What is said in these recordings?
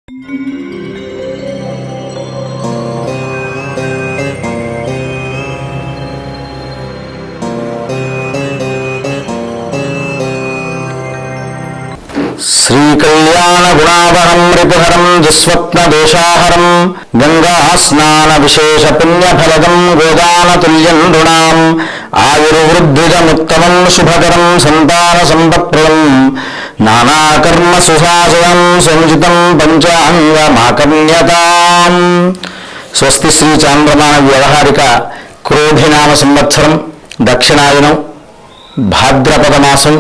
శ్రీకళ్యాణ గుణావరం రిపుహరం దుస్వప్నదోషాహరం గంగా స్నాన విశేష పుణ్యఫలదం గోదానతుల్యం నృణాం ఆయుర్వృద్ధిజముత్తమం శుభకరం సంతాన సంపత్ప్రదం నానాకర్మ సుశాసనం సంచితం పంచాంగమాకర్ణ్యతాం. స్వస్తి శ్రీ చాంద్రమాన వ్యవహారిక క్రోధినామ సంవత్సరం దక్షిణాయనం భాద్రపద మాసం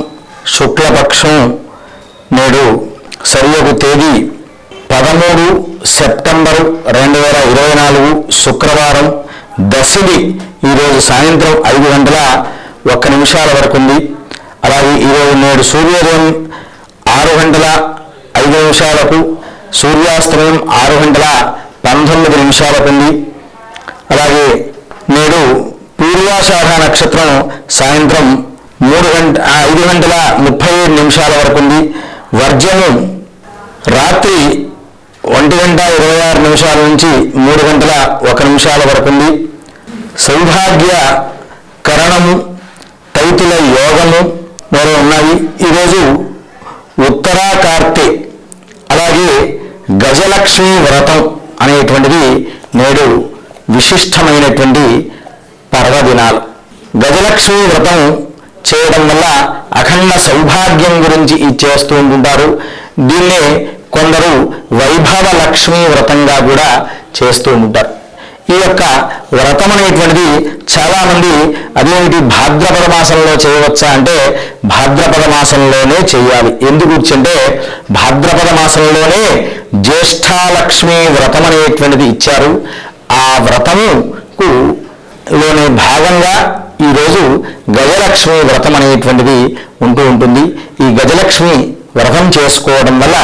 శుక్లపక్షం. నేడు సరియగు తేదీ 13 సెప్టెంబరు 2024 శుక్రవారం. దశమి ఈరోజు సాయంత్రం 5:01 వరకు ఉంది. అలాగే ఈరోజు నేడు సూర్యోదయం 6:05 సూర్యాస్తమయం 6:19 ఉంది. అలాగే నేడు పూర్వాషాఢ నక్షత్రం సాయంత్రం 5:37 వరకు ఉంది. వర్జము రాత్రి 1:26 నుంచి 3:01 వరకు ఉంది. సౌభాగ్య కరణము తైతుల యోగము మొదలు ఉన్నాయి. ఈరోజు ఉత్తరా కార్తె అలాగే గజలక్ష్మి వ్రతం అనేటువంటిది నేడు విశిష్టమైనటువంటి పర్వదినాలు. గజలక్ష్మి వ్రతం చేయడం వల్ల అఖండ సౌభాగ్యం గురించి చేస్తూ ఉంటుంటారు. దీన్నే కొందరు వైభవ లక్ష్మీ వ్రతంగా కూడా చేస్తూ ఉంటారు. ఈ యొక్క వ్రతం అనేటువంటిది చాలామంది అదేమిటి భాద్రపద మాసంలో చేయవచ్చా అంటే భాద్రపద మాసంలోనే చేయాలి. ఎందుకు అంటే భాద్రపద మాసంలోనే జ్యేష్ఠాలక్ష్మీ వ్రతం అనేటువంటిది ఇచ్చారు. ఆ వ్రతముకు లోనే భాగంగా ఈరోజు గజలక్ష్మి వ్రతం అనేటువంటిది ఉంటుంది. ఈ గజలక్ష్మి వ్రతం చేసుకోవడం వల్ల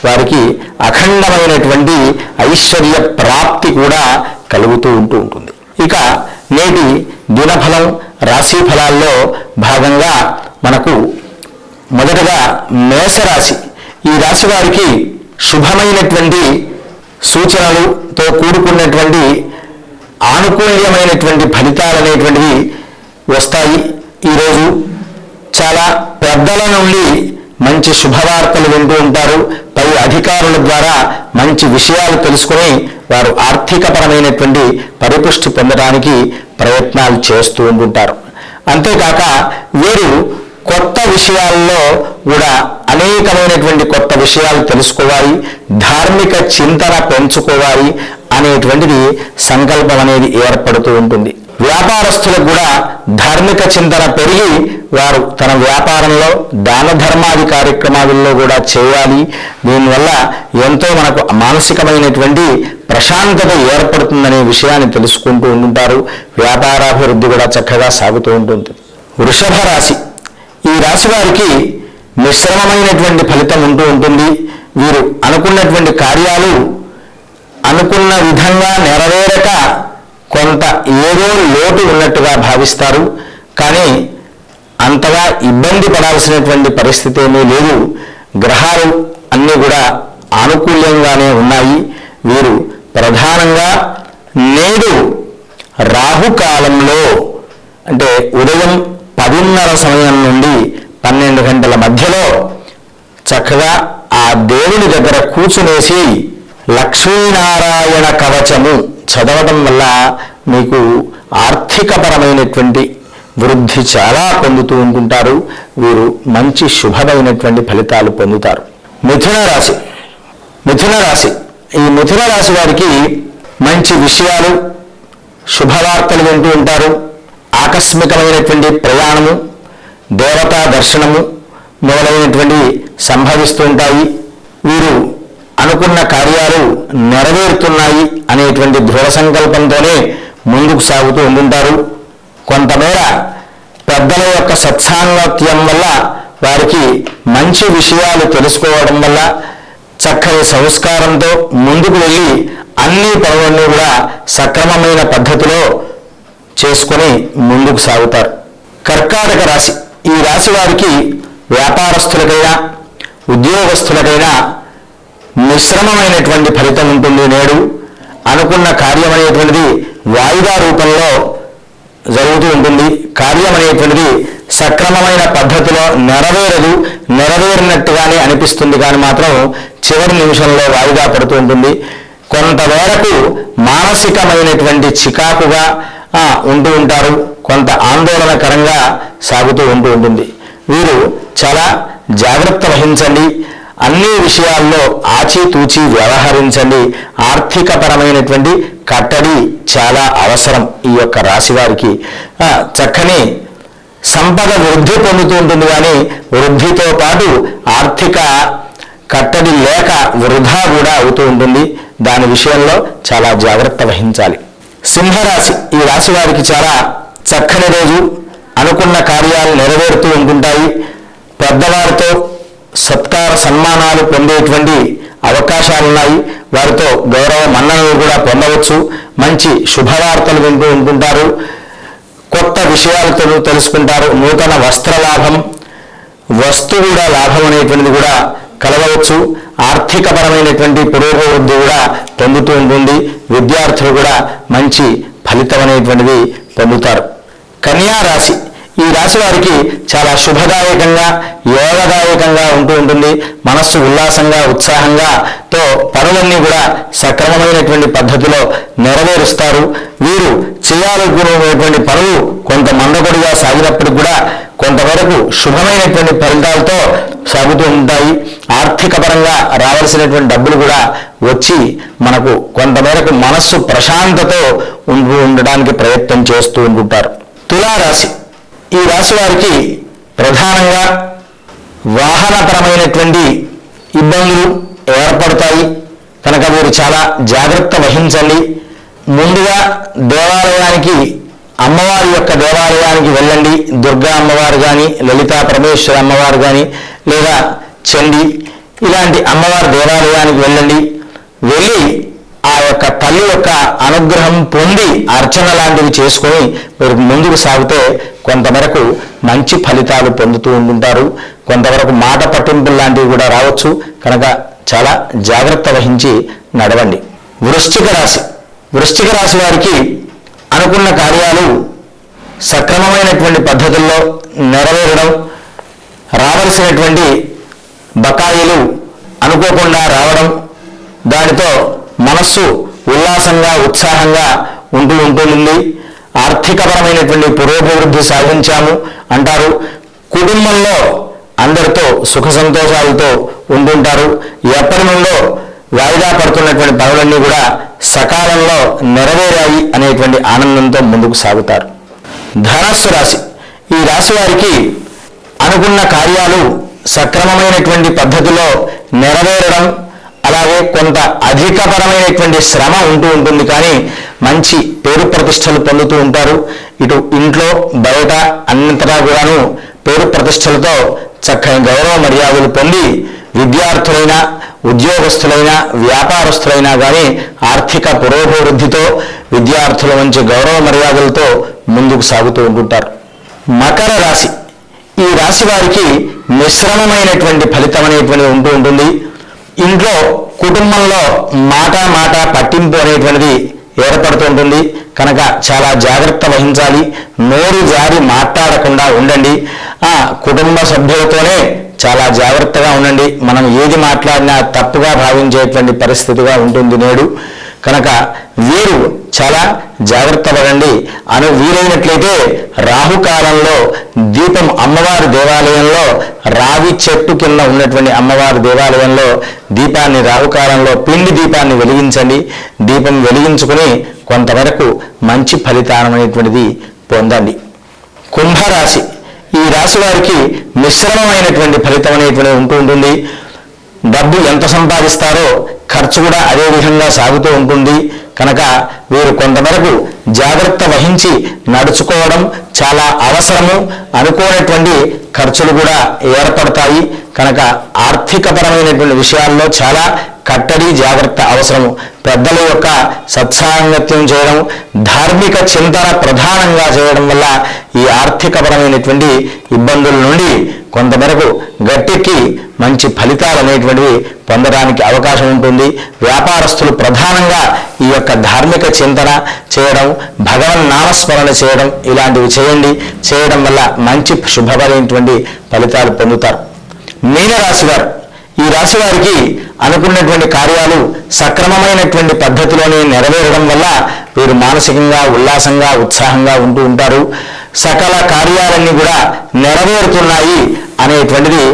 వారికి అఖండమైనటువంటి ఐశ్వర్య ప్రాప్తి కూడా కలుగుతూ ఉంటుంది. ఇక నేటి దినఫలం రాశి ఫలాల్లో భాగంగా మనకు మొదటగా మేషరాశి. ఈ రాశి వారికి శుభమైనటువంటి సూచనలతో కూడుకున్నటువంటి ఆనుకూల్యమైనటువంటి ఫలితాలు అనేటువంటివి వస్తాయి. ఈరోజు చాలా పెద్దల నుండి మంచి శుభవార్తలు వింటూ ఉంటారు. పై అధికారుల ద్వారా మంచి విషయాలు తెలుసుకుని వారు ఆర్థికపరమైనటువంటి పరిపుష్టి పొందడానికి ప్రయత్నాలు చేస్తూ ఉంటుంటారు. అంతేకాక వీరు కొత్త విషయాల్లో కూడా అనేకమైనటువంటి కొత్త విషయాలు తెలుసుకోవాలి, ధార్మిక చింతన పెంచుకోవాలి అనేటువంటిది సంకల్పం అనేది ఏర్పడుతూ ఉంటుంది. వ్యాపారస్తులకు కూడా ధార్మిక చింతన పెరిగి వారు తన వ్యాపారంలో దాన ధర్మాది కార్యక్రమాలలో కూడా చేయాలి. దీనివల్ల ఎంతో మనకు మానసికమైనటువంటి ప్రశాంతత ఏర్పడుతుందనే విషయాన్ని తెలుసుకుంటూ ఉంటుంటారు. వ్యాపారాభివృద్ధి కూడా చక్కగా సాగుతూ ఉంటుంది. వృషభ రాశి. ఈ రాశి వారికి మిశ్రమమైనటువంటి ఫలితం ఉంటుంది. వీరు అనుకున్నటువంటి కార్యాలు అనుకున్న విధంగా నెరవేరక కొంత ఏదో లోటు ఉన్నట్టుగా భావిస్తారు. కానీ అంతగా ఇబ్బంది పడాల్సినటువంటి పరిస్థితి ఏమీ లేదు. గ్రహాలు అన్నీ కూడా ఆనుకూల్యంగానే ఉన్నాయి. వీరు ప్రధానంగా నేడు రాహుకాలంలో అంటే ఉదయం 10:30 సమయం నుండి 12 గంటల మధ్యలో చక్కగా ఆ దేవుని దగ్గర కూర్చునేసి లక్ష్మీనారాయణ కవచము చదవడం వల్ల మీకు ఆర్థికపరమైనటువంటి వృద్ధి చాలా పొందుతూ ఉంటుంటారు. వీరు మంచి శుభమైనటువంటి ఫలితాలు పొందుతారు. మిథున రాశి. ఈ మిథున రాశి వారికి మంచి విషయాలు శుభవార్తలు వింటూ ఉంటారు. ఆకస్మికమైనటువంటి ప్రయాణము, దేవతా దర్శనము మొదలైనటువంటి సంభవిస్తూ ఉంటాయి. వీరు అనుకున్న కార్యాలు నెరవేరుతున్నాయి అనేటువంటి దృఢ సంకల్పంతోనే ముందుకు సాగుతూ ఉంటుంటారు. కొంతమేర పెద్దల యొక్క సత్సాంగత్యం వల్ల వారికి మంచి విషయాలు తెలుసుకోవడం వల్ల చక్కని సంస్కారంతో ముందుకు వెళ్ళి అన్ని పనులన్నీ కూడా సక్రమమైన పద్ధతిలో చేసుకొని ముందుకు సాగుతారు. కర్కాటక రాశి. ఈ రాశి వారికి వ్యాపారస్తులకైనా ఉద్యోగస్తులకైనా మిశ్రమమైనటువంటి ఫలితం ఉంటుంది నేడు. అనుకున్న కార్యం అనేటువంటిది వాయిదా రూపంలో జరుగుతూ ఉంటుంది. కార్యం అనేటువంటిది సక్రమమైన పద్ధతిలో నెరవేరదు, నెరవేరినట్టుగానే అనిపిస్తుంది కానీ మాత్రం చివరి నిమిషంలో వాయిదా పడుతూ ఉంటుంది. కొంతవరకు మానసికమైనటువంటి చికాకుగా ఉంటూ ఉంటారు, కొంత ఆందోళనకరంగా సాగుతూ ఉంటుంది. వీరు చాలా జాగ్రత్త వహించండి, అన్ని విషయాల్లో ఆచితూచి వ్యవహరించండి. ఆర్థికపరమైనటువంటి కట్టడి చాలా అవసరం ఈ యొక్క రాశి వారికి. చక్కని సంపద వృద్ధి పొందుతూ ఉంటుంది, కానీ వృద్ధితో పాటు ఆర్థిక కట్టడి లేక వృధా కూడా అవుతూ ఉంటుంది. దాని విషయంలో చాలా జాగ్రత్త వహించాలి. సింహరాశి ఈ రాశి వారికి చాలా చక్కని రోజు. అనుకున్న కార్యాలు నెరవేరుతూ ఉంటుంటాయి. పెద్దవారితో సత్కార సన్మానాలు పొందేటువంటి అవకాశాలున్నాయి. వారితో గౌరవ మన్ననలు కూడా పొందవచ్చు. మంచి శుభవార్తలు వింటూ ఉంటుంటారు. కొత్త విషయాలతో తెలుసుకుంటారు. నూతన వస్త్ర లాభం, వస్తు కూడా లాభం అనేటువంటిది కూడా కలగవచ్చు. ఆర్థికపరమైనటువంటి పురోభివృద్ధి కూడా పొందుతూ ఉంటుంది. విద్యార్థులు కూడా మంచి ఫలితం అనేటువంటిది పొందుతారు. కన్యా రాశి ఈ రాశి వారికి చాలా శుభదాయకంగా, యోగదాయకంగా ఉంటూ ఉంటుంది. మనస్సు ఉల్లాసంగా, ఉత్సాహంగా తో పనులన్నీ కూడా సక్రమమైనటువంటి పద్ధతిలో నెరవేరుస్తారు. వీరు చేయాలనుకునేటువంటి పనులు కొంత మందకొడిగా సాగినప్పటికీ కూడా కొంతవరకు శుభమైనటువంటి ఫలితాలతో సాగుతూ ఉంటాయి. ఆర్థిక పరంగా రావాల్సినటువంటి డబ్బులు కూడా వచ్చి మనకు కొంతమేరకు మనస్సు ప్రశాంతతో ఉండడానికి ప్రయత్నం చేస్తూ ఉంటుంటారు. తులారాశి ఈ రాశి వారికి ప్రధానంగా వాహనపరమైనటువంటి ఇబ్బందులు ఏర్పడతాయి కనుక వీరు చాలా జాగ్రత్త వహించండి. ముందుగా దేవాలయానికి, అమ్మవారి యొక్క దేవాలయానికి వెళ్ళండి. దుర్గా అమ్మవారు కానీ, లలితా పరమేశ్వర అమ్మవారు కానీ, లేదా చండి ఇలాంటి అమ్మవారి దేవాలయానికి వెళ్ళండి. వెళ్ళి ఆ యొక్క తల్లి యొక్క అనుగ్రహం పొంది అర్చన లాంటివి చేసుకొని మీరు ముందుకు సాగితే కొంతవరకు మంచి ఫలితాలు పొందుతూ ఉంటుంటారు. కొంతవరకు మాట పట్టింపులు లాంటివి కూడా రావచ్చు కనుక చాలా జాగ్రత్త వహించి నడవండి. వృశ్చిక రాశి వృశ్చిక రాశి వారికి అనుకున్న కార్యాలు సక్రమమైనటువంటి పద్ధతుల్లో నెరవేరడం, రావలసినటువంటి బకాయిలు అనుకోకుండా రావడం, దానితో మనస్సు ఉల్లాసంగా, ఉత్సాహంగా ఉంటుంది. ఆర్థికపరమైనటువంటి పురోభివృద్ధి సాధించాము అంటారు. కుటుంబంలో అందరితో సుఖ సంతోషాలతో ఉంటుంటారు. ఎప్పటి నుండో వాయిదా పడుతున్నటువంటి పనులన్నీ కూడా సకాలంలో నెరవేరాయి అనేటువంటి ఆనందంతో ముందుకు సాగుతారు. ధనస్సు రాశి ఈ రాశి వారికి అనుకున్న కార్యాలు సక్రమమైనటువంటి పద్ధతిలో నెరవేరడం, అలాగే కొంత అధికపరమైనటువంటి శ్రమ ఉంటుంది కానీ మంచి పేరు ప్రతిష్టలు పొందుతూ ఉంటారు. ఇటు ఇంట్లో బయట అన్నింతటా కూడాను పేరు ప్రతిష్టలతో చక్కని గౌరవ మర్యాదలు పొంది విద్యార్థులైనా, ఉద్యోగస్తులైనా, వ్యాపారస్తులైనా కానీ ఆర్థిక పురోభివృద్ధితో విద్యార్థుల మంచి గౌరవ మర్యాదలతో ముందుకు సాగుతూ ఉంటుంటారు. మకర రాశి ఈ రాశి వారికి మిశ్రమమైనటువంటి ఫలితం అనేటువంటిది ఉంటుంది. ఇంట్లో కుటుంబంలో మాట పట్టింపు అనేటువంటిది ఏర్పడుతూ ఉంటుంది కనుక చాలా జాగ్రత్త వహించాలి. నోరు జారి మాట్లాడకుండా ఉండండి. కుటుంబ సభ్యులతోనే చాలా జాగ్రత్తగా ఉండండి. మనం ఏది మాట్లాడినా తప్పుగా భావించేటువంటి పరిస్థితిగా ఉంటుంది నేడు కనుక వీరు చాలా జాగ్రత్త పడండి. వీలైనట్లయితే రాహుకాలంలో దీపం అమ్మవారి దేవాలయంలో, రావి చెట్టు కింద ఉన్నటువంటి అమ్మవారి దేవాలయంలో దీపాన్ని, రాహుకాలంలో పిండి దీపాన్ని వెలిగించండి. దీపం వెలిగించుకుని కొంతవరకు మంచి ఫలితాలనేటువంటిది పొందండి. కుంభరాశి ఈ రాశి వారికి మిశ్రమమైనటువంటి ఫలితం అనేటువంటిది ఉంటుంది. డబ్బు ఎంత సంపాదిస్తారో ఖర్చు కూడా అదే విధంగా సాగుతూ ఉంటుంది కనుక వీరు కొంతవరకు జాగ్రత్త వహించి నడుచుకోవడం చాలా అవసరము. అనుకోనటువంటి ఖర్చులు కూడా ఏర్పడతాయి కనుక ఆర్థికపరమైనటువంటి విషయాల్లో చాలా కట్టడి జాగ్రత్త అవసరము. పెద్దల యొక్క సత్సాంగత్యం చేయడం, ధార్మిక చింతన ప్రధానంగా చేయడం వల్ల ఈ ఆర్థికపరమైనటువంటి ఇబ్బందుల నుండి కొంతమేరకు గట్టెక్కి మంచి ఫలితాలు అనేటువంటివి పొందడానికి అవకాశం ఉంటుంది. వ్యాపారస్తులు ప్రధానంగా ఈ యొక్క ధార్మిక చింతన చేయడం, భగవన్ నామస్మరణ చేయడం ఇలాంటివి చేయడం వల్ల మంచి శుభమైనటువంటి ఫలితాలు పొందుతారు. మీనరాశి వారు, ఈ రాశి వారికి అనుకున్నటువంటి కార్యాలు సక్రమమైనటువంటి పద్ధతిలోనే నెరవేరడం వల్ల వీరు మానసికంగా ఉల్లాసంగా ఉత్సాహంగా ఉంటూ ఉంటారు. సకల కార్యాలన్నీ కూడా నెరవేరుతున్నాయి అనేటువంటిది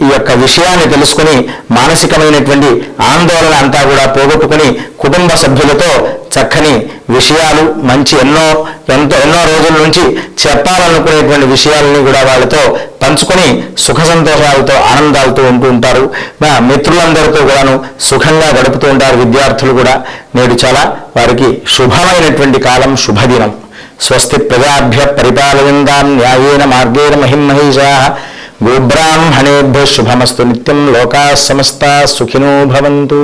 ఈ యొక్క విషయాన్ని తెలుసుకుని మానసికమైనటువంటి ఆందోళన అంతా కూడా పోగొట్టుకుని కుటుంబ సభ్యులతో చక్కని విషయాలు మంచి ఎన్నో రోజుల నుంచి చెప్పాలనుకునేటువంటి విషయాలని కూడా వాళ్ళతో పంచుకొని సుఖ సంతోషాలతో ఆనందాలతో ఉంటూ ఉంటారు. మిత్రులందరితో కూడాను సుఖంగా గడుపుతూ ఉంటారు. విద్యార్థులు కూడా నేడు చాలా వారికి శుభమైనటువంటి కాలం, శుభదినం. స్వస్తి ప్రజాభ్య పరిపాలయంతాం న్యాయేన మార్గేణ మహిమహీషాః గోబ్రాహ్మణేభ్యః శుభమస్తు నిత్యం. లోకాః సమస్తాః సుఖినో భవంతు.